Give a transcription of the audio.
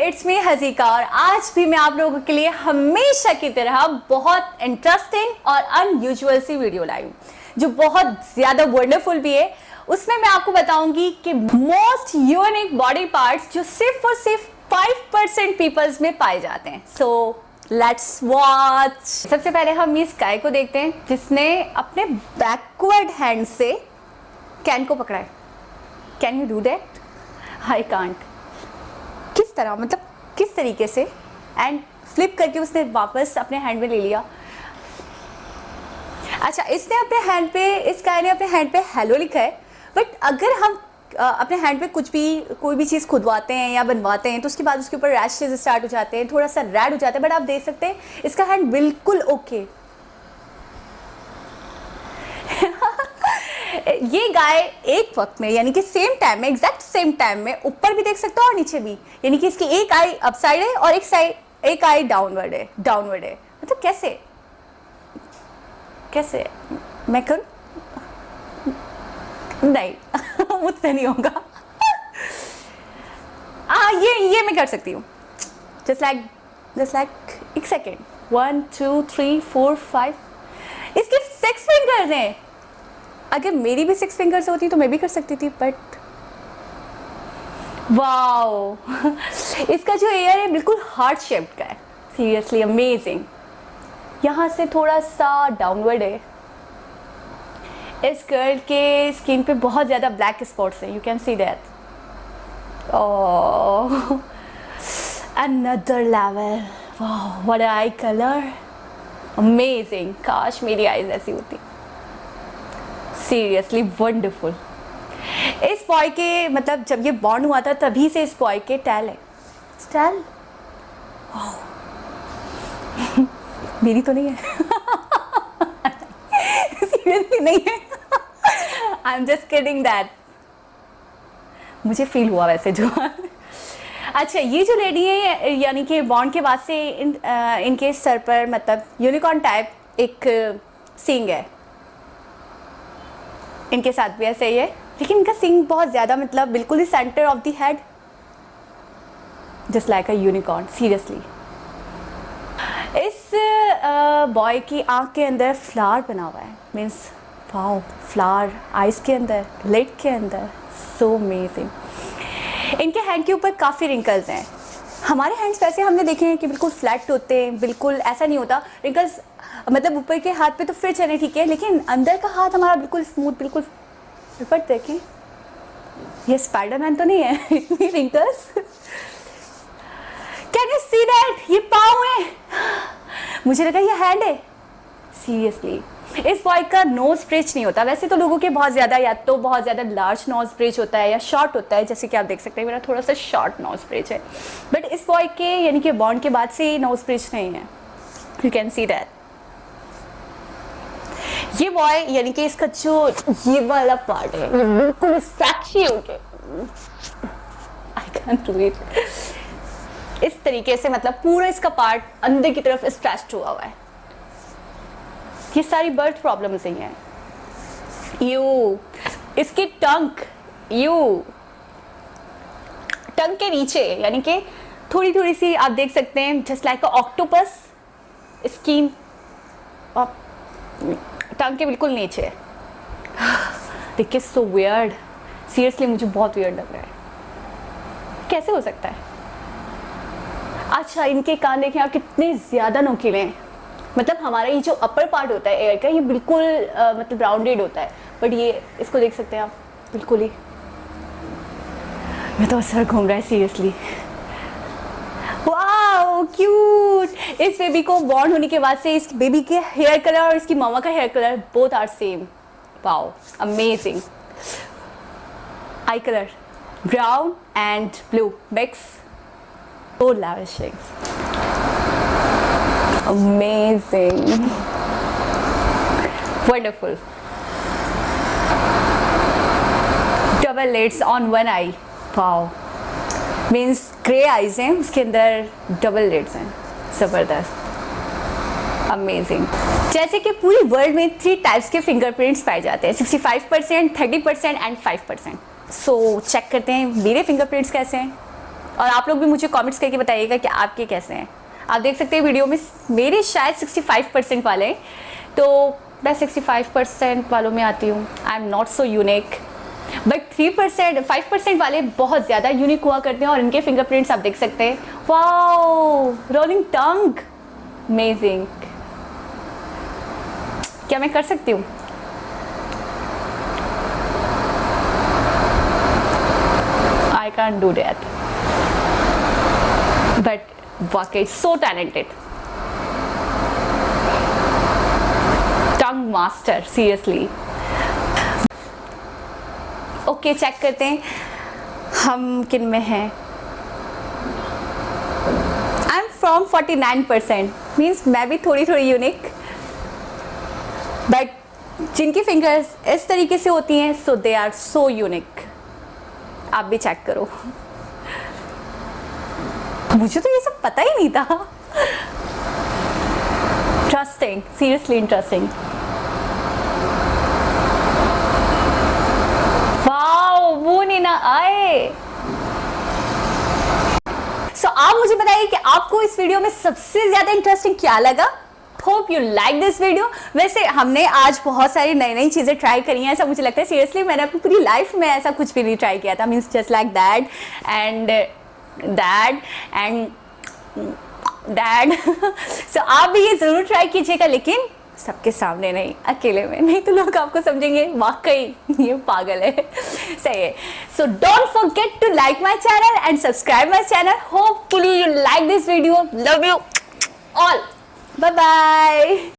It's me हजीका और आज भी मैं आप लोगों के लिए हमेशा की तरह बहुत इंटरेस्टिंग और अनयूजुअल सी वीडियो लाई हूँ जो बहुत ज़्यादा वंडरफुल भी है। उसमें मैं आपको बताऊंगी कि मोस्ट यूनिक बॉडी पार्ट्स जो सिर्फ और सिर्फ 5% पीपल्स में पाए जाते हैं। So let's watch. सबसे पहले हम इस गाय को देखते हैं जिसने अपने बैकवर्ड हैंड से कैन को पकड़ा है। Can you do that? I can't. किस तरह, मतलब किस तरीके से, एंड फ्लिप करके उसने वापस अपने हैंड में ले लिया। अच्छा, इसने अपने हैंड पे, इस गाय ने अपने हैंड पे हेलो लिखा है, बट अगर हम अपने हैंड पे कुछ भी कोई भी चीज़ खुदवाते हैं या बनवाते हैं तो उसके बाद उसके ऊपर रैशेज स्टार्ट हो जाते हैं, थोड़ा सा रेड हो जाता है, बट आप देख सकते हैं इसका हैंड बिल्कुल ओके। ये गाय एक वक्त में, यानी कि सेम टाइम में, एग्जैक्ट सेम टाइम में ऊपर भी देख सकते हो और नीचे भी, यानी कि इसकी एक आई अपसाइड है और एक आई डाउनवर्ड है। मतलब कैसे मैं करूं? नहीं मुझसे नहीं होगा। ये मैं कर सकती हूँ। जस्ट लाइक एक सेकेंड। 1 2 3 4 5 इसके 6 फिंगर्स हैं। अगर मेरी भी 6 फिंगर्स होती तो मैं भी कर सकती थी, बट वाओ। इसका जो एयर है बिल्कुल हार्ट शेप्ड का है। Seriously amazing. यहाँ से थोड़ा सा डाउनवर्ड है। इस गर्ल के स्किन पे बहुत ज़्यादा ब्लैक स्पॉट्स हैं, you can see that. Oh, another level. वाह, व्हाट आई कलर, अमेजिंग। काश मेरी आईज ऐसी होती। Seriously wonderful. इस बॉय के, मतलब जब ये बॉर्न हुआ था तभी से इस बॉय के टैल है। टैल मेरी तो नहीं है। सीरियसली नहीं है। I am just kidding that. मुझे फील हुआ वैसे जो। अच्छा, ये जो लेडी है, यानी कि बॉर्न के बाद से इनके सर पर मतलब यूनिकॉर्न टाइप एक सींग है। इनके साथ भी ऐसा ही है, लेकिन इनका सिंग बहुत ज़्यादा, मतलब बिल्कुल ही centre of the head, just like a unicorn. Seriously इस बॉय की आँख के अंदर फ्लावर बना हुआ है। मीन्स वाओ, फ्लावर आइज़ के अंदर, लिड के अंदर। So amazing. इनके हैंड के ऊपर काफ़ी रिंकल्स हैं। हमारे हैंड्स वैसे हमने देखे हैं कि बिल्कुल फ्लैट होते हैं, बिल्कुल ऐसा नहीं होता। रिंकल्स मतलब ऊपर के हाथ पे तो फिर चले, ठीक है, लेकिन अंदर का हाथ हमारा बिल्कुल स्मूथ, बिल्कुल। ऊपर देखें, ये स्पाइडरमैन तो नहीं है इतनी wrinkles. Can you see that? ये पाँव है, मुझे लगा ये हैंड है। सीरियसली इस बॉय का नोज ब्रिज नहीं होता। वैसे तो लोगों के बहुत ज़्यादा, या तो बहुत ज़्यादा लार्ज नोज ब्रिज होता है या शॉर्ट होता है, जैसे कि आप देख सकते हैं मेरा थोड़ा सा शॉर्ट नोज ब्रिज है, बट इस बॉय के, यानी कि बॉर्न के बाद से नोज ब्रिज नहीं है। You can see that. ये बॉय, यानी कि इसका जो ये वाला पार्ट है बिल्कुल स्ट्रेची हो गया। I can't do it. इस तरीके से, मतलब पूरा इसका पार्ट अंदर की तरफ स्ट्रेच्ड हुआ है। ये सारी बर्थ प्रॉब्लम्स ही हैं। इसकी टंग के नीचे, यानी कि थोड़ी सी आप देख सकते हैं, just like a octopus, skin tongue के बिल्कुल नीचे। देखिए, सो वियर्ड। सीरियसली मुझे बहुत वियर्ड लग रहा है। कैसे हो सकता है? अच्छा, इनके कान देखें आप, कितने ज़्यादा नोकीले हैं। मतलब हमारा ये जो अपर पार्ट होता है एयर का, ये बिल्कुल मतलब राउंडेड होता है, बट ये, इसको देख सकते हैं आप, बिल्कुल ही। मैं तो सर घूम रहा है सीरियसली। Wow, cute. इस बेबी को बॉर्न होने के बाद से इस बेबी के हेयर कलर और इसकी मामा का hair colour both are same. Wow, amazing. Eye colour brown and blue mix. So lavishing. Amazing. Wonderful. Double lids on one eye. Wow. Means grey eyes हैं, उसके अंदर double lids हैं। ज़बरदस्त। Amazing. जैसे कि पूरी वर्ल्ड में 3 टाइप्स के फिंगरप्रिंट्स पाए जाते हैं, 65%, 30% एंड 5%। सो चेक करते हैं मेरे फिंगरप्रिंट्स कैसे हैं। और आप लोग भी मुझे कमेंट्स करके बताइएगा कि आपके कैसे हैं। आप देख सकते हैं वीडियो में मेरे शायद 65% वाले हैं, तो मैं 65% वालों में आती हूँ। I am not so unique, but 5% वाले बहुत ज़्यादा यूनिक हुआ करते हैं और इनके फिंगरप्रिंट्स आप देख सकते हैं। वाओ, रोलिंग टंग, अमेजिंग। क्या मैं कर सकती हूँ? I can do that, but वाकई सो टैलेंटेड, टंग मास्टर, सीरियसली। ओके, चेक करते हैं हम किन में हैं। आई एम फ्रॉम 49%, मीन्स मैं भी थोड़ी थोड़ी यूनिक, बट जिनकी फिंगर्स इस तरीके से होती हैं, सो दे आर सो यूनिक। आप भी चेक करो। मुझे तो ये सब पता ही नहीं था। Interesting, seriously interesting. वाओ, वो नहीं ना आए। सो आप मुझे बताइए कि आपको इस वीडियो में सबसे ज्यादा इंटरेस्टिंग क्या लगा। Hope you like this video. वैसे हमने आज बहुत सारी नई नई चीज़ें ट्राई करी हैं, ऐसा मुझे लगता है। सीरियसली मैंने अपनी पूरी लाइफ में ऐसा कुछ भी नहीं ट्राई किया था, means just like that and that and that. So आप भी ये ज़रूर ट्राई कीजिएगा, लेकिन सबके सामने नहीं, अकेले में, नहीं तो लोग आपको समझेंगे वाकई ये पागल है। सही है। So don't forget to like my channel and subscribe my channel. Hopefully you like this video. Love you all. Bye bye.